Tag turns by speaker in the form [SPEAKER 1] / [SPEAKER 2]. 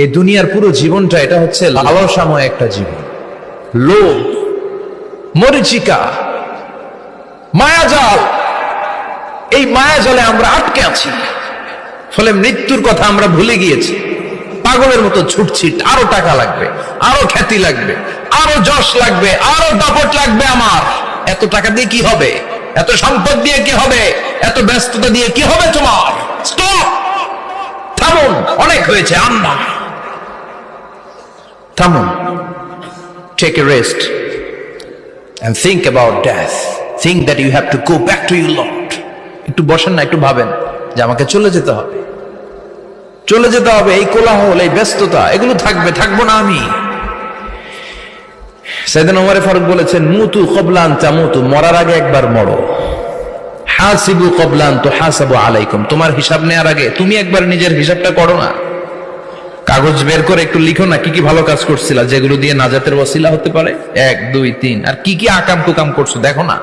[SPEAKER 1] এই দুনিয়ার পুরো জীবনটা এটা হচ্ছে লালসাময় একটা জীবন, লোভ, মরিচিকা, মায়াজাল। এই মায়াজালে আমরা আটকে আছি, ফলে মৃত্যুর কথা আমরা ভুলে গিয়েছি। পাগলের মতো ছুটছি, আরো টাকা লাগবে, আরো খ্যাতি লাগবে, আরো যশ লাগবে, আরো দাপট লাগবে। আমার এত টাকা দিয়ে কি হবে? এত সম্পদ দিয়ে কি হবে? এত ব্যস্ততা দিয়ে কি হবে? তোমার স্টপ, থামুন, অনেক হয়েছে। আম্মা থামুন, take a rest and think about death. Think that you have to go back to your Lord. একটু বসেন না, একটু ভাবেন যে আমাকে চলে যেতে হবে, চলে যেতে হবে। এই কোলাহল, এই ব্যস্ততা, এগুলো থাকবে, থাকবো না আমি। সাইয়েদনা ওমর ফারুক বলেছেন, মুতু ক্বাবলা আন তামুতু, মরার আগে একবার মরো। হাসিবু ক্বাবলা আন তুহাসাবু আলাইকুম, তোমার হিসাব নেওয়ার আগে তুমি একবার নিজের হিসাবটা করো না। কাগজ বের করে একটু লিখো না কি কি ভালো কাজ করছিলা, যেগুলো দিয়ে নাজাতের ওসিলা হতে পারে। 1 2 3, আর কি কি আকাম কুকাম করছো দেখো না।